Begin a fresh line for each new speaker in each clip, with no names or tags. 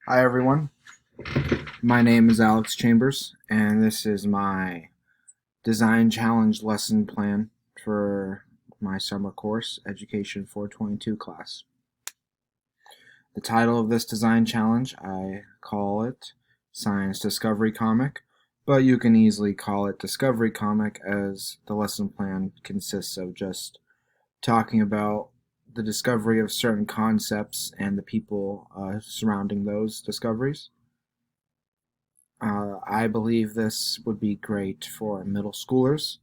Hi everyone, my name is Alex Chambers, and this is my design challenge lesson plan for my summer course, Education 422 class. The title of this design challenge, I call it Science Discovery Comic, but you can easily call it Discovery Comic as the lesson plan consists of just talking about the discovery of certain concepts and the people surrounding those discoveries. I believe this would be great for middle schoolers,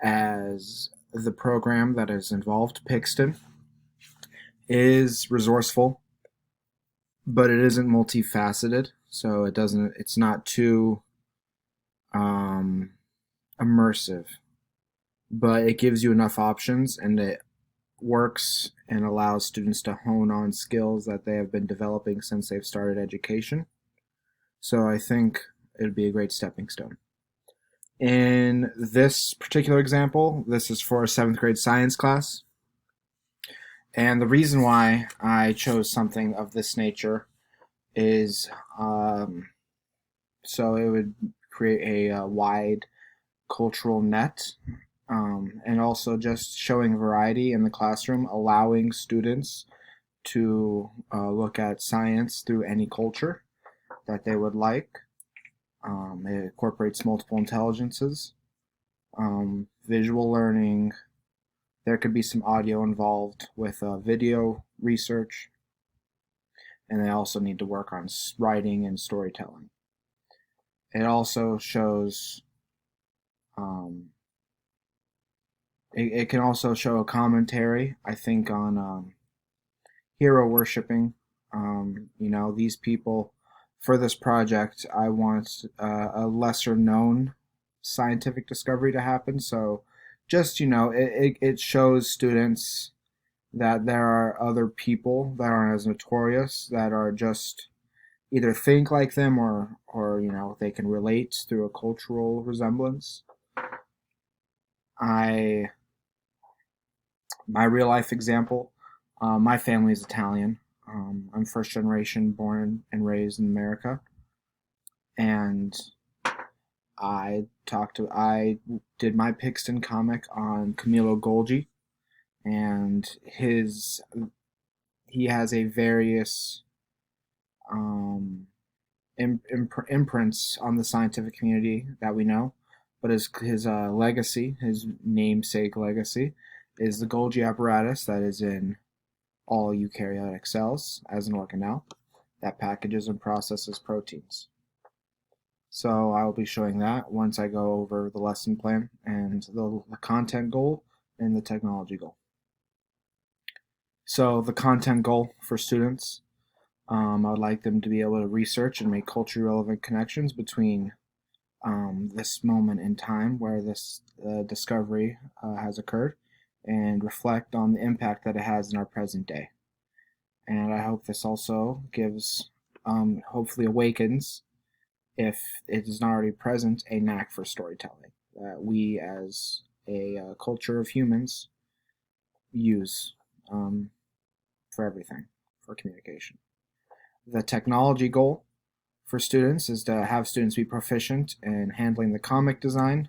as the program that is involved, Pixton, is resourceful, but it isn't multifaceted, so it's not too um, immersive, but it gives you enough options and it works and allows students to hone on skills that they have been developing since they've started education. So I think it would be a great stepping stone. In this particular example, this is for a 7th grade science class. And the reason why I chose something of this nature is so it would create a wide cultural net, and also just showing variety in the classroom, allowing students to look at science through any culture that they would like. It incorporates multiple intelligences, visual learning. There could be some audio involved with video research, and they also need to work on writing and storytelling. It also shows, it can also show a commentary, I think, on hero worshiping. These people, for this project, I want a lesser known scientific discovery to happen. So just, it shows students that there are other people that aren't as notorious, that are just either think like them or they can relate through a cultural resemblance. I My real life example, my family is Italian. I'm first generation born and raised in America, and I did my Pixton comic on Camillo Golgi, and he has a various imprints on the scientific community that we know, but his legacy, his namesake legacy, is the Golgi apparatus that is in all eukaryotic cells as an organelle that packages and processes proteins. So I will be showing that once I go over the lesson plan and the content goal and the technology goal. So the content goal for students, I would like them to be able to research and make culturally relevant connections between this moment in time where this discovery has occurred, and reflect on the impact that it has in our present day. And I hope this also gives, hopefully awakens, if it is not already present, a knack for storytelling that we as a culture of humans use for everything, for communication. The technology goal for students is to have students be proficient in handling the comic design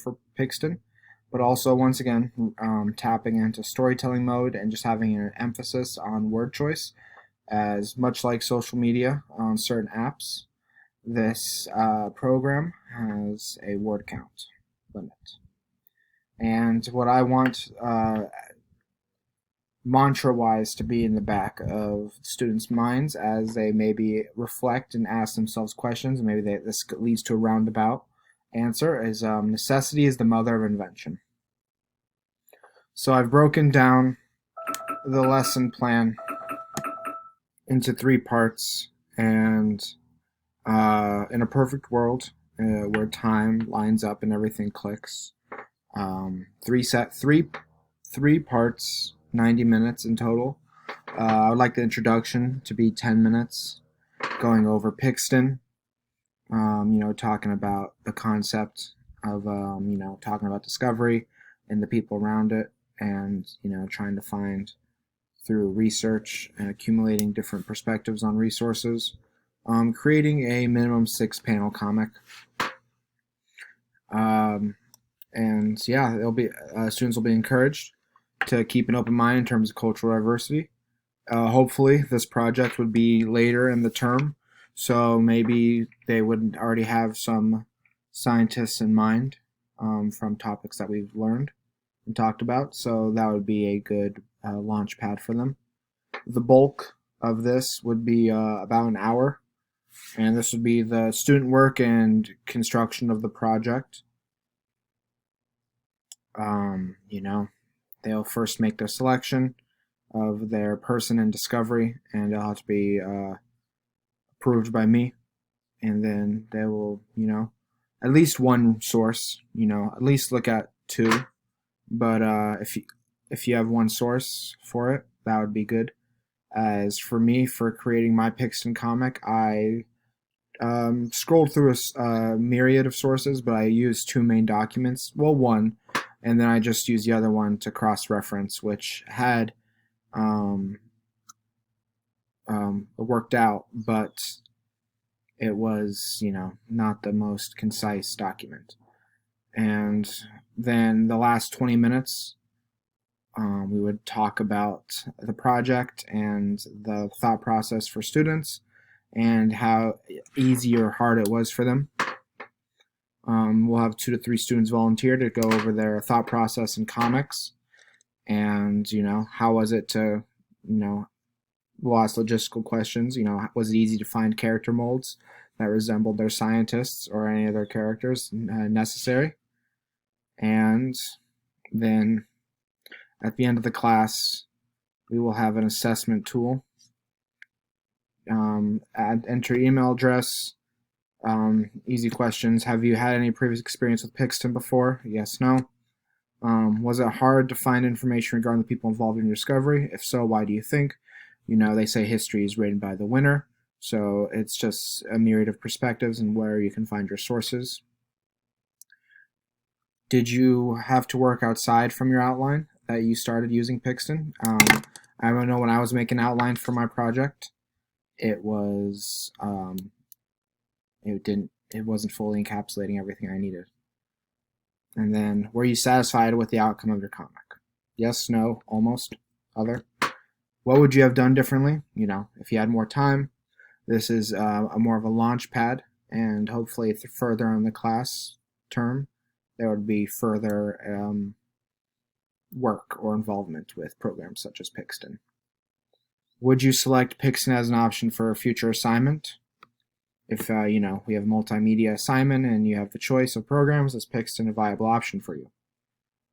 for Pixton, but also, once again, tapping into storytelling mode and just having an emphasis on word choice, as much like social media on certain apps. This program has a word count limit. And what I want mantra-wise to be in the back of students' minds as they maybe reflect and ask themselves questions, and maybe this leads to a roundabout answer, is necessity is the mother of invention. So I've broken down the lesson plan into 3 parts, and in a perfect world where time lines up and everything clicks, three parts, 90 minutes in total. I would like the introduction to be 10 minutes, going over Pixton, talking about the concept of, talking about discovery and the people around it, and, trying to find through research and accumulating different perspectives on resources, creating a minimum 6-panel comic. And yeah, it'll be students will be encouraged to keep an open mind in terms of cultural diversity. Hopefully, this project would be later in the term, so maybe they would already have some scientists in mind from topics that we've learned and talked about. So that would be a good launch pad for them. The bulk of this would be about an hour, and this would be the student work and construction of the project. You know, they'll first make their selection of their person in discovery, and it'll have to be approved by me. And then they will, at least one source, at least look at two. But if you have one source for it, that would be good. As for me, for creating my Pixton comic, I scrolled through a myriad of sources, but I used two main documents. Well, one, and then I just used the other one to cross-reference, which had worked out, but it was, not the most concise document. And then the last 20 minutes, we would talk about the project and the thought process for students and how easy or hard it was for them. We'll have 2 to 3 students volunteer to go over their thought process in comics, and how was it to, we'll ask logistical questions. Was it easy to find character molds that resembled their scientists or any other characters necessary? And then at the end of the class, we will have an assessment tool. Enter email address. Easy questions. Have you had any previous experience with Pixton before? Yes, no. Was it hard to find information regarding the people involved in your discovery? If so, why do you think? They say history is written by the winner, so it's just a myriad of perspectives and where you can find your sources. Did you have to work outside from your outline that you started using Pixton? I don't know, when I was making outline for my project, it was it wasn't fully encapsulating everything I needed. And then, were you satisfied with the outcome of your comic? Yes, no, almost, other. What would you have done differently? If you had more time. This is more of a launch pad, and hopefully further in the class term, there would be further work or involvement with programs such as Pixton. Would you select Pixton as an option for a future assignment? If, we have multimedia assignment and you have the choice of programs, is Pixton a viable option for you?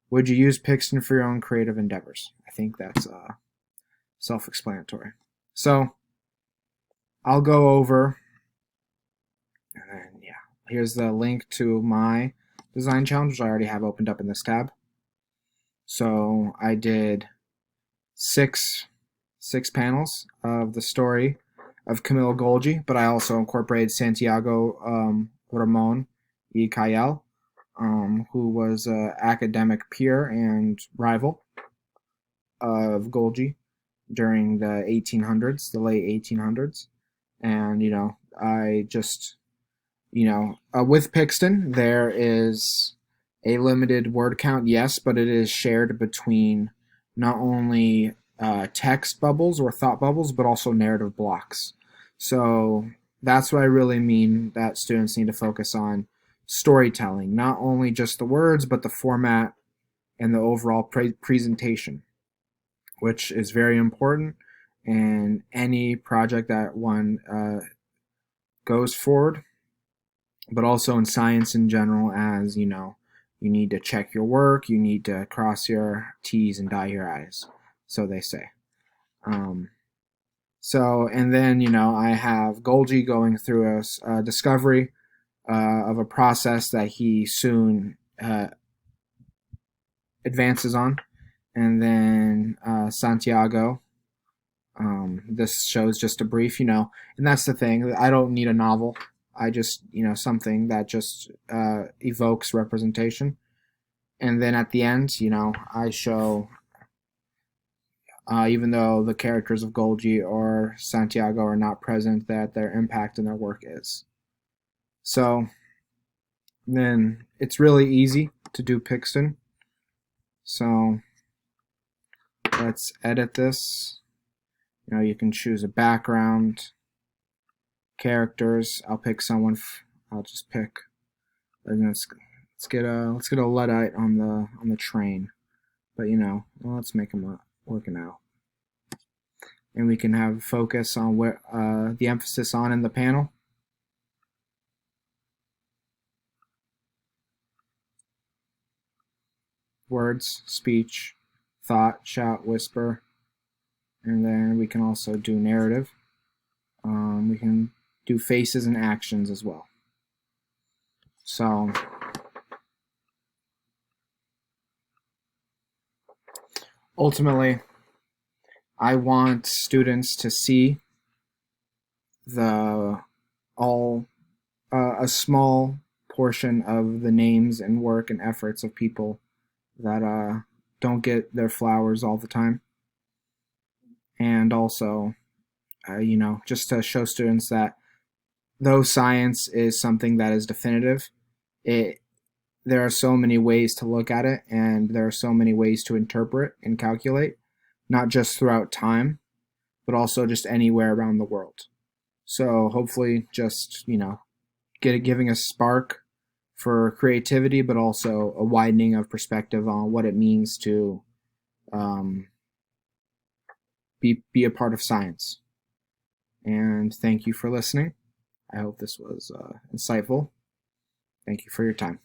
Would you use Pixton for your own creative endeavors? I think that's self-explanatory. So, I'll go over, and then, here's the link to my design challenge, which I already have opened up in this tab. So, I did six panels of the story of Camilo Golgi, but I also incorporated Santiago Ramon y Cayel, who was an academic peer and rival of Golgi during the 1800s, the late 1800s. And, I just, with Pixton, there is a limited word count, yes, but it is shared between not only text bubbles or thought bubbles, but also narrative blocks. So that's what I really mean that students need to focus on storytelling, not only just the words, but the format and the overall presentation, which is very important in any project that one goes forward, but also in science in general, as you need to check your work, you need to cross your T's and dot your I's, so they say. And then, I have Golgi going through a discovery of a process that he soon advances on. And then Santiago, this shows just a brief, and that's the thing. I don't need a novel. I just, something that just evokes representation. And then at the end, I show even though the characters of Golgi or Santiago are not present, that their impact in their work is. So then it's really easy to do Pixton. So let's edit this. You can choose a background, characters. I'll pick someone. I'll just pick. Let's get a Luddite on the train. But let's make them working out. And we can have focus on where the emphasis on in the panel. Words, speech, thought, shout, whisper. And then we can also do narrative. We can do faces and actions as well. So ultimately, I want students to see a small portion of the names and work and efforts of people that don't get their flowers all the time. And also, just to show students that though science is something that is definitive, there are so many ways to look at it, and there are so many ways to interpret and calculate, not just throughout time, but also just anywhere around the world. So hopefully just, giving a spark for creativity, but also a widening of perspective on what it means to be a part of science. And thank you for listening. I hope this was insightful. Thank you for your time.